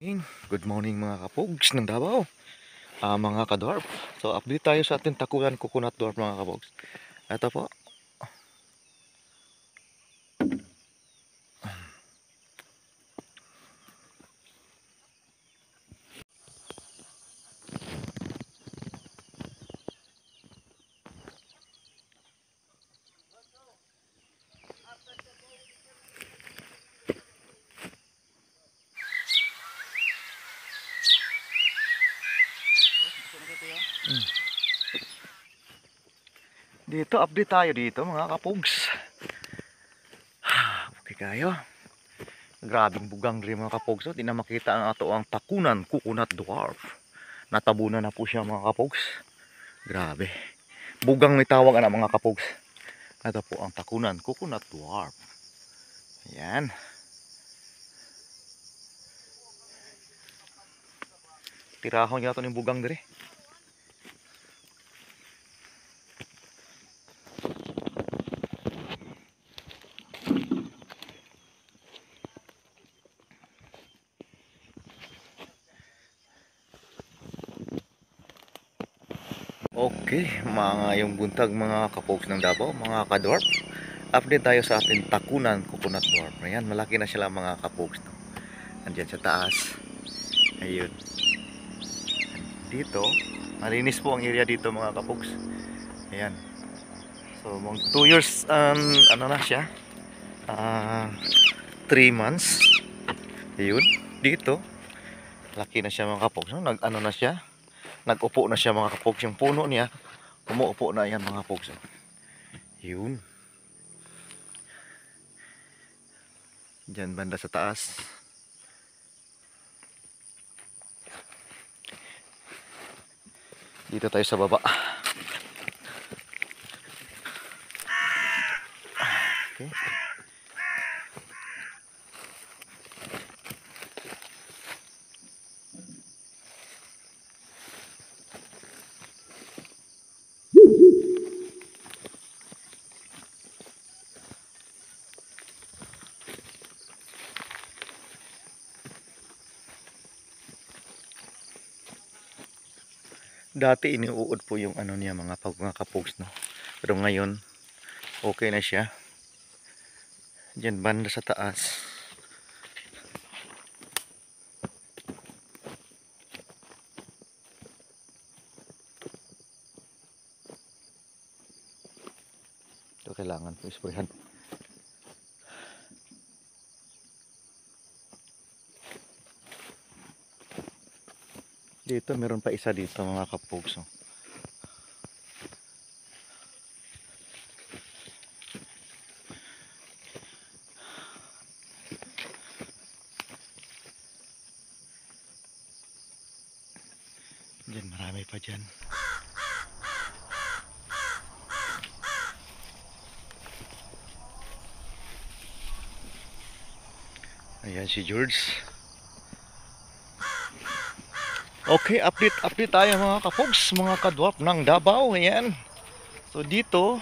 Good morning mga kapogs ng Davao, mga kadwarf. So update tayo sa ating takulan coconut dwarf mga kapogs. Ito po. Dito update tayo dito mga kapogs. Okay kayo. Grabing bugang rin mga kapogs. Di na makita ang ato ang takunan coconut dwarf. Natabunan na po siya mga kapogs. Grabe. Bugang may tawag na mga kapogs. Ito po ang takunan coconut dwarf. Ayan. Tirahon niya ito ng bugang dire. Okay, mga yung buntag mga kapogs ng Davao, mga kadwarf. Update tayo sa ating takunan coconut dwarf. Ayan, malaki na sila mga kapogs. Andiyan sa taas. Ayun. Dito, malinis po ang area dito mga kapogs. Ayan. So, 2 years, ano na siya? 3 months. Ayun. Dito, laki na siya mga kapogs. Nag-ano na siya? Nag-upo na siya mga kapogs. Yung puno niya, umuupo na yan mga kapogs. Ayun. Diyan banda sa taas. Dito tayo sa baba. Okay. Dati iniuod po yung ano niya mga kapogs, no. Pero ngayon okay na siya. Diyan banda sa taas. Ito kailangan po isprayan. Dito meron pa isa dito mga kapogs. Diyan marami pa dyan. Ayan si George. Okay, update tayo mga kapogs, mga kadwarf ng Davao. Ayan. So dito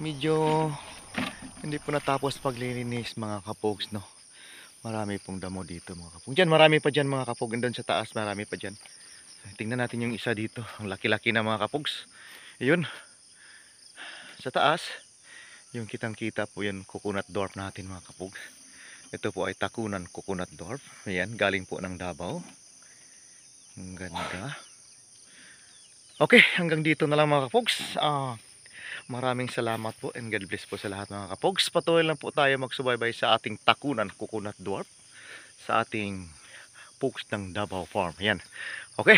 medyo hindi po natapos paglilinis mga kapogs, no. Marami pong damo dito mga kapogs. Diyan marami pa dyan mga kapogs. Doon sa taas marami pa dyan. Tingnan natin yung isa dito. Ang laki-laki na mga kapogs. Ayun. Sa taas, yung kitang-kita po yan coconut dwarf natin mga kapogs. Ito po ay takunan coconut dwarf. Ayan, galing po ng Davao. Ang ganda. Okay, hanggang dito na lang mga kapogs. Maraming salamat po and God bless po sa lahat mga kapogs. Patuloy lang po tayo magsubaybay sa ating takunan coconut dwarf. Sa ating pogs ng Davao Farm. Ayan. Okay.